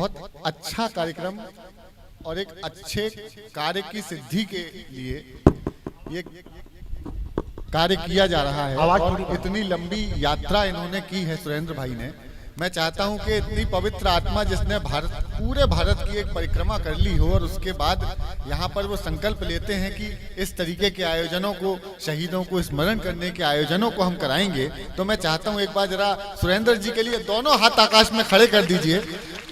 बहुत अच्छा कार्यक्रम और एक अच्छे कार्य की सिद्धि के लिए ये कार्य किया जा रहा है और इतनी लंबी यात्रा इन्होंने की है सुरेंद्र भाई ने। मैं चाहता हूं कि इतनी पवित्र आत्मा जिसने पूरे भारत की एक परिक्रमा कर ली हो और उसके बाद यहाँ पर वो संकल्प लेते हैं कि इस तरीके के आयोजनों को, शहीदों को स्मरण करने के आयोजनों को हम कराएंगे, तो मैं चाहता हूं एक बार जरा सुरेंद्र जी के लिए दोनों हाथ आकाश में खड़े कर दीजिए।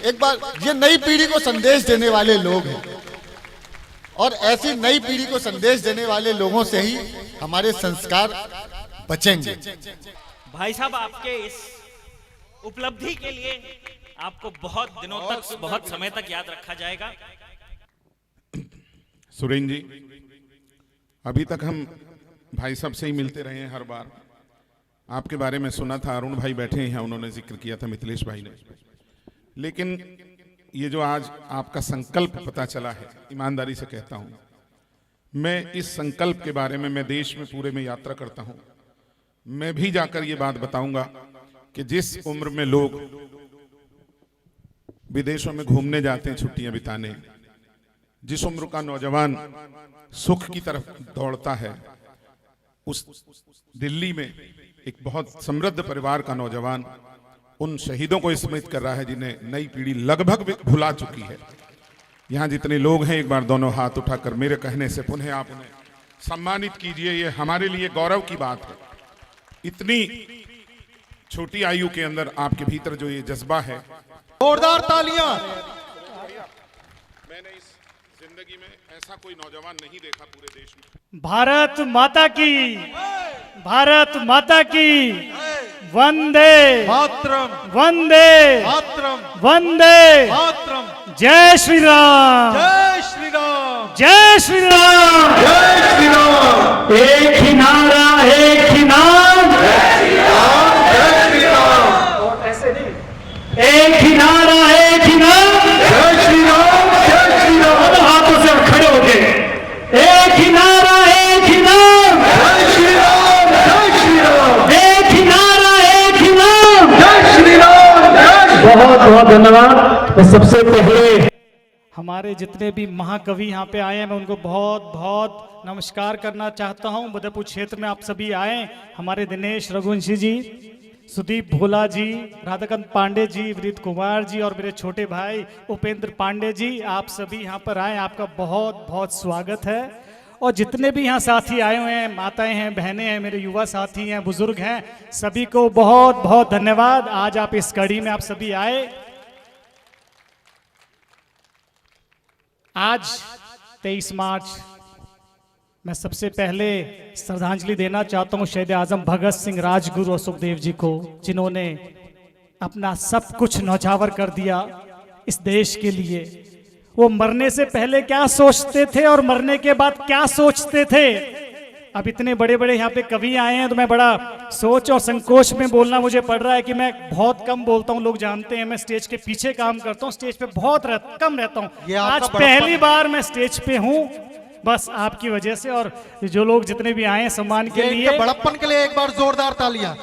एक बार, ये नई पीढ़ी को संदेश देने वाले लोग हैं और ऐसी नई पीढ़ी को संदेश देने वाले लोगों से ही हमारे संस्कार बचेंगे। भाई साहब, आपके इस उपलब्धि के लिए आपको बहुत दिनों तक, बहुत समय तक याद रखा जाएगा। सुरेंद्र जी, अभी तक हम भाई साहब से ही मिलते रहे हैं हर बार। आपके बारे में सुना था, अरुण भाई बैठे हैं, उन्होंने जिक्र किया था, मिथिलेश भाई ने। लेकिन ये जो आज आपका संकल्प पता चला है, ईमानदारी से कहता हूं, मैं इस संकल्प के बारे में, मैं देश में पूरे में यात्रा करता हूं, मैं भी जाकर ये बात बताऊंगा कि जिस उम्र में लोग विदेशों में घूमने जाते हैं छुट्टियां बिताने, जिस उम्र का नौजवान सुख की तरफ दौड़ता है, उस दिल्ली में एक बहुत समृद्ध परिवार का नौजवान उन शहीदों को स्मृत कर रहा है जिन्हें नई पीढ़ी लगभग भुला चुकी है। यहां जितने लोग हैं, एक बार दोनों हाथ उठाकर मेरे कहने से पुनः आप उन्हें सम्मानित कीजिए। ये हमारे लिए गौरव की बात है। इतनी छोटी आयु के अंदर आपके भीतर जो ये जज्बा है, जोरदार तालियां। मैंने इस जिंदगी में ऐसा कोई नौजवान नहीं देखा पूरे देश में। भारत माता की, भारत माता की, वंदे मातरम, वंदे मातरम, वंदे मातरम। जय श्री राम, जय श्री राम, जय श्री राम, जय श्री राम। एक ही नारा, एक ही नाम, जय श्री राम, जय श्री राम। ऐसे नहीं, एक ही नारा, एक ही नाम, जय श्री राम, जय श्री राम। हाथों से खड़े हो गए, एक ही नारा, एक ही नाम, जय श्री राम, जय श्री राम। एक ही नारा, एक ही नाम, जय श्री राम, जय श्री राम। बहुत बहुत धन्यवाद। मैं सबसे पहले हमारे जितने भी महाकवि यहाँ पे आए हैं, मैं उनको बहुत बहुत नमस्कार करना चाहता हूँ। मधुपुर क्षेत्र में आप सभी आए, हमारे दिनेश रघुवंशी जी, सुदीप भोला जी, राधाकांत पांडे जी, विनीत कुमार जी और मेरे छोटे भाई उपेंद्र पांडे जी, आप सभी यहाँ पर आए, आपका बहुत बहुत स्वागत है। और जितने भी यहाँ साथी आए हुए हैं, माताएं हैं, बहनें हैं, मेरे युवा साथी हैं, बुजुर्ग हैं, सभी को बहुत बहुत धन्यवाद। आज आप इस कड़ी में आप सभी आए। आज 23 मार्च, मैं सबसे पहले श्रद्धांजलि देना चाहता हूं शहीद आजम भगत सिंह, राजगुरु और सुखदेव जी को, जिन्होंने अपना सब कुछ न्यौछावर कर दिया इस देश के लिए। वो मरने से पहले क्या सोचते थे और मरने के बाद क्या सोचते थे। अब इतने बड़े बड़े यहाँ पे कवि आए हैं, तो मैं बड़ा सोच और संकोच में बोलना मुझे पड़ रहा है कि मैं बहुत कम बोलता हूँ। लोग जानते हैं मैं स्टेज के पीछे काम करता हूँ, स्टेज पे बहुत कम रहता हूँ। आज पहली बार मैं स्टेज पे हूँ, बस आपकी वजह से। और जो लोग जितने भी आए हैं सम्मान के लिए, बड़प्पन के लिए एक बार जोरदार तालियां।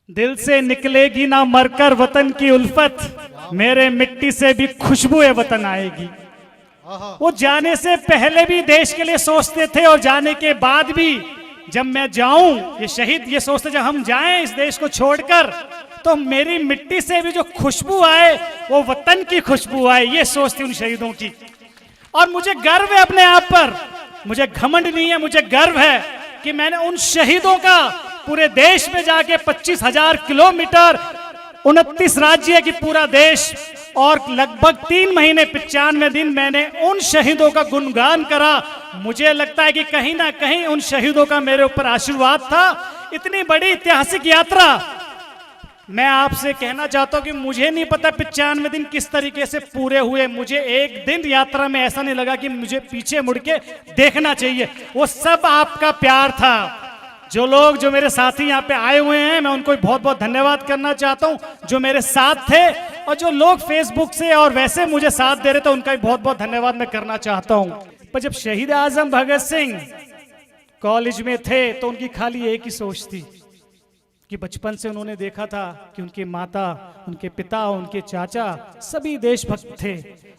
दिल से निकलेगी ना मरकर वतन की उल्फत, मेरे मिट्टी से भी खुशबू वतन आएगी। वो जाने से पहले भी देश के लिए सोचते थे और जाने के बाद भी, जब मैं जाऊं, ये शहीद ये सोचते जब हम जाएं इस देश को छोड़कर, तो मेरी मिट्टी से भी जो खुशबू आए वो वतन की खुशबू आए, ये सोचती उन शहीदों की। और मुझे गर्व है अपने आप पर, मुझे घमंड नहीं है, मुझे गर्व है कि मैंने उन शहीदों का पूरे देश में जाके 25,000 किलोमीटर, 29 राज्य की पूरा देश और लगभग 3 महीने 95 दिन मैंने उन शहीदों का गुणगान करा। मुझे लगता है कि कहीं ना कहीं उन शहीदों का मेरे ऊपर आशीर्वाद था। इतनी बड़ी ऐतिहासिक यात्रा, मैं आपसे कहना चाहता हूं कि मुझे नहीं पता 95 दिन किस तरीके से पूरे हुए। मुझे एक दिन यात्रा में ऐसा नहीं लगा कि मुझे पीछे मुड़ के देखना चाहिए। वो सब आपका प्यार था। जो लोग, जो मेरे साथी यहाँ पे आए हुए हैं, मैं उनको बहुत बहुत धन्यवाद करना चाहता हूँ, जो मेरे साथ थे। और जो लोग फेसबुक से और वैसे मुझे साथ दे रहे थे, उनका भी बहुत बहुत धन्यवाद मैं करना चाहता हूँ। पर जब शहीद आजम भगत सिंह कॉलेज में थे, तो उनकी खाली एक ही सोच थी कि बचपन से उन्होंने देखा था कि उनके माता, उनके पिता, उनके चाचा सभी देशभक्त थे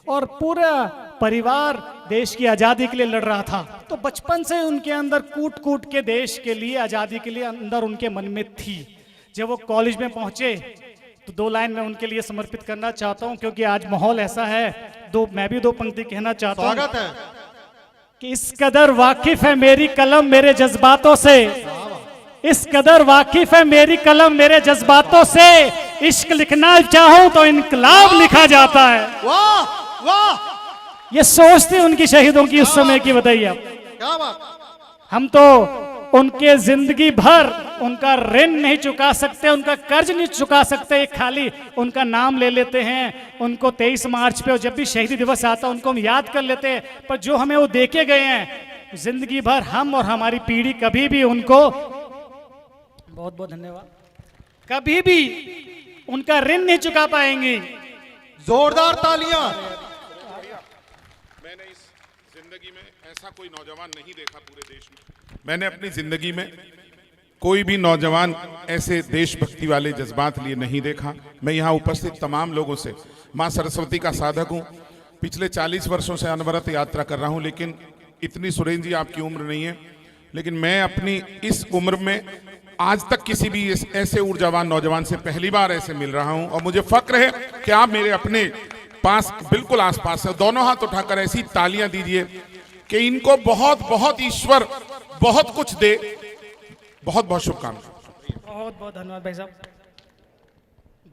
और पूरा परिवार देश की आज़ादी के लिए लड़ रहा था। तो बचपन से उनके अंदर कूट कूट के देश के लिए, आज़ादी के लिए अंदर उनके मन में थी। जब वो कॉलेज में पहुंचे तो 2 लाइन में उनके लिए समर्पित करना चाहता हूं, क्योंकि आज माहौल ऐसा है। मैं भी 2 पंक्ति कहना चाहता हूं। स्वागत है। कि इस कदर वाकिफ है मेरी कलम मेरे जज्बातों से, इस कदर वाकिफ है मेरी कलम मेरे जज्बातों से, इश्क लिखना चाहूं तो इनकलाब लिखा जाता है। वाह वाह, ये सोच थी उनकी शहीदों की उस समय की, बताइए आप। क्या बात। हम तो उनके जिंदगी भर उनका ऋण नहीं चुका सकते, उनका कर्ज नहीं चुका सकते, खाली उनका नाम ले लेते हैं। उनको 23 मार्च पे और जब भी शहीदी दिवस आता है उनको हम याद कर लेते हैं, पर जो हमें वो देके गए हैं जिंदगी भर, हम और हमारी पीढ़ी कभी भी उनको, बहुत बहुत धन्यवाद, कभी भी उनका ऋण नहीं चुका पाएंगे। जोरदार तालियां। मैंने इस जिंदगी में ऐसा कोई नौजवान नहीं देखा पूरे देश में। मैंने अपनी जिंदगी में कोई भी नौजवान ऐसे देशभक्ति वाले जज्बात लिए नहीं देखा। मैं यहाँ उपस्थित तमाम लोगों से माँ सरस्वती का साधक हूँ। पिछले 40 वर्षों से अनवरत यात्रा कर रहा हूँ, लेकिन इतनी सुरेंद्र जी आपकी उम्र नहीं है, लेकिन मैं अपनी इस उम्र में आज तक किसी भी ऐसे ऊर्जावान नौजवान से पहली बार ऐसे मिल रहा हूँ। और मुझे फक्र है कि आप मेरे अपने पास बिल्कुल आसपास है। दोनों हाथ उठाकर ऐसी तालियां दीजिए कि इनको बहुत बहुत ईश्वर बहुत कुछ दे। बहुत बहुत शुभकामनाएं। बहुत बहुत धन्यवाद भाई साहब।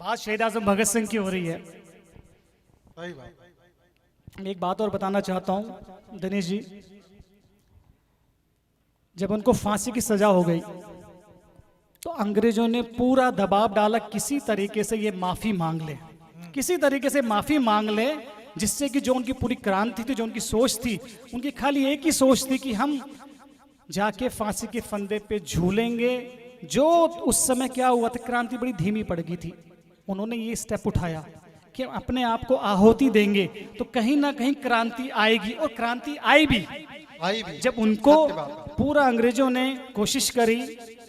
बात शहीद आजम भगत सिंह की हो रही है। सही बात। मैं एक बात और बताना चाहता हूं दिनेश जी, जब उनको फांसी की सजा हो गई तो अंग्रेजों ने पूरा दबाव डाला, किसी तरीके से ये माफी मांग ले, किसी तरीके से माफी मांग ले, जिससे कि जो उनकी पूरी क्रांति थी, जो उनकी सोच थी, उनकी खाली एक ही सोच थी कि हम जाके फांसी के फंदे पे झूलेंगे। जो उस समय क्या हुआ था, क्रांति बड़ी धीमी पड़ गई थी। उन्होंने ये स्टेप उठाया कि अपने आप को आहुति देंगे तो कहीं ना कहीं क्रांति आएगी, और क्रांति आई भी। जब उनको पूरा अंग्रेजों ने कोशिश करी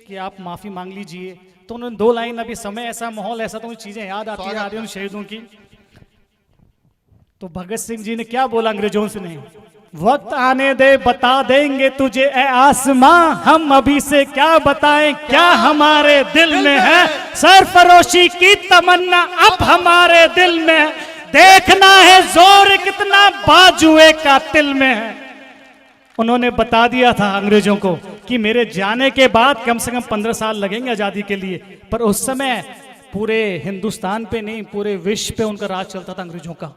कि आप माफी मांग लीजिए, तो उन्होंने 2 लाइन, अभी समय ऐसा, माहौल ऐसा, तो चीजें याद आती आ रही हैं शहीदों की। तो भगत सिंह जी ने क्या बोला अंग्रेजों से, नहीं, वक्त आने दे बता देंगे तुझे ए आसमां, हम अभी से क्या बताएं क्या हमारे दिल में है, सरफरोशी की तमन्ना अब हमारे दिल में है, देखना है जोर कितना बाजुए कातिल में है। उन्होंने बता दिया था अंग्रेजों को कि मेरे जाने के बाद कम से कम 15 साल लगेंगे आजादी के लिए, पर उस समय पूरे हिंदुस्तान पे नहीं, पूरे विश्व पे उनका राज चलता था अंग्रेजों का।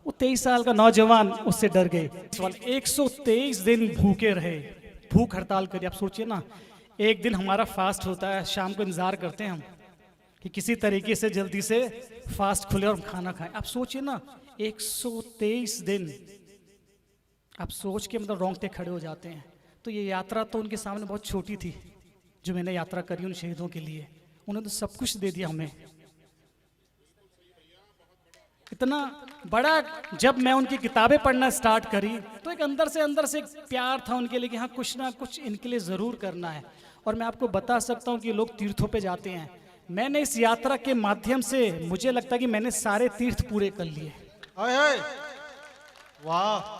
वो 23 साल का नौजवान उससे डर गए। 123 दिन भूखे रहे, भूख हड़ताल करी। आप सोचिए ना, एक दिन हमारा फास्ट होता है, शाम को इंतजार करते हैं हम कि किसी तरीके से जल्दी से फास्ट खुले और खाना खाएं। आप सोचिए ना, 123 दिन, आप सोच के मतलब रोंगटे खड़े हो जाते हैं। तो ये यात्रा तो उनके सामने बहुत छोटी थी जो मैंने यात्रा करी उन शहीदों के लिए। उन्होंने तो सब कुछ दे दिया हमें, इतना बड़ा। जब मैं उनकी किताबें पढ़ना स्टार्ट करी तो एक अंदर से एक प्यार था उनके लिए कि हाँ कुछ ना कुछ इनके लिए ज़रूर करना है। और मैं आपको बता सकता हूँ कि लोग तीर्थों पे जाते हैं, मैंने इस यात्रा के माध्यम से मुझे लगता है कि मैंने सारे तीर्थ पूरे कर लिए। वाह।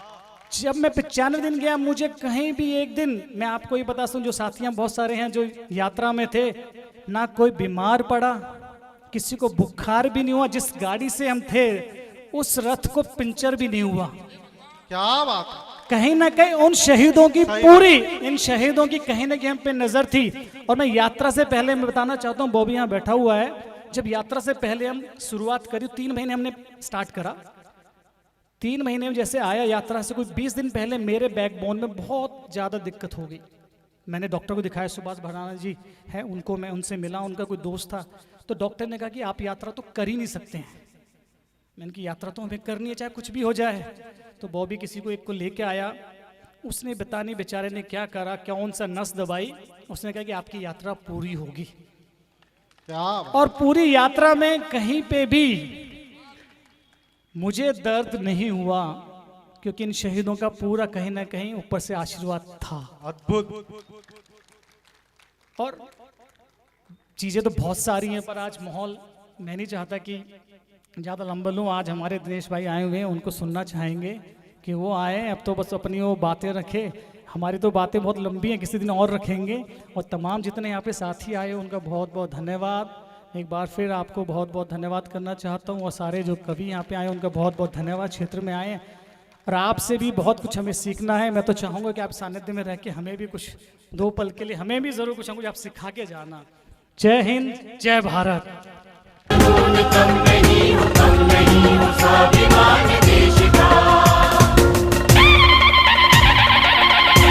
जब मैं 95 दिन गया, मुझे कहीं भी एक दिन, मैं आपको ही बता सकूं, जो साथियां बहुत सारे हैं जो यात्रा में थे, ना कोई बीमार पड़ा, किसी को बुखार भी नहीं हुआ। जिस गाड़ी से हम थे उस रथ को पंचर भी नहीं हुआ। क्या बात। कहीं ना कहीं उन शहीदों की पूरी, इन शहीदों की कहीं ना कहीं हम पे नजर थी। और मैं यात्रा से पहले मैं बताना चाहता हूँ, बॉबी यहाँ बैठा हुआ है, जब यात्रा से पहले हम शुरुआत करी, 3 महीने हमने स्टार्ट करा। 3 महीने में जैसे आया यात्रा से, कोई 20 दिन पहले मेरे बैकबोन में बहुत ज़्यादा दिक्कत हो गई। मैंने डॉक्टर को दिखाया, सुभाष भराना जी हैं, उनको मैं उनसे मिला, उनका कोई दोस्त था, तो डॉक्टर ने कहा कि आप यात्रा तो कर ही नहीं सकते हैं। मैंने कहा यात्रा तो हमें करनी है, चाहे कुछ भी हो जाए। तो बॉबी किसी को एक को लेके आया, उसने बतानी बेचारे ने क्या करा, कौन सा नस दबाई, उसने कहा कि आपकी यात्रा पूरी होगी। क्या बात। और पूरी यात्रा में कहीं पे भी मुझे दर्द नहीं हुआ, क्योंकि इन शहीदों का पूरा कहीं ना कहीं ऊपर से आशीर्वाद था। अद्भुत। और चीज़ें तो बहुत सारी हैं, पर आज माहौल मैं नहीं चाहता कि ज़्यादा लंबा लूँ। आज हमारे दिनेश भाई आए हुए हैं, उनको सुनना चाहेंगे कि वो आए, अब तो बस अपनी वो बातें रखे। हमारी तो बातें बहुत लंबी हैं, किसी दिन और रखेंगे। और तमाम जितने यहाँ पे साथी आए उनका बहुत बहुत धन्यवाद। एक बार फिर आपको बहुत बहुत धन्यवाद करना चाहता हूँ। और सारे जो कवि यहाँ पे आए उनका बहुत बहुत धन्यवाद, क्षेत्र में आए। और आपसे भी बहुत कुछ हमें सीखना है। मैं तो चाहूँगा कि आप सानिध्य में रह के हमें भी कुछ 2 पल के लिए हमें भी ज़रूर कुछ ना कुछ आप सिखा के जाना। जय हिंद, जय भारत।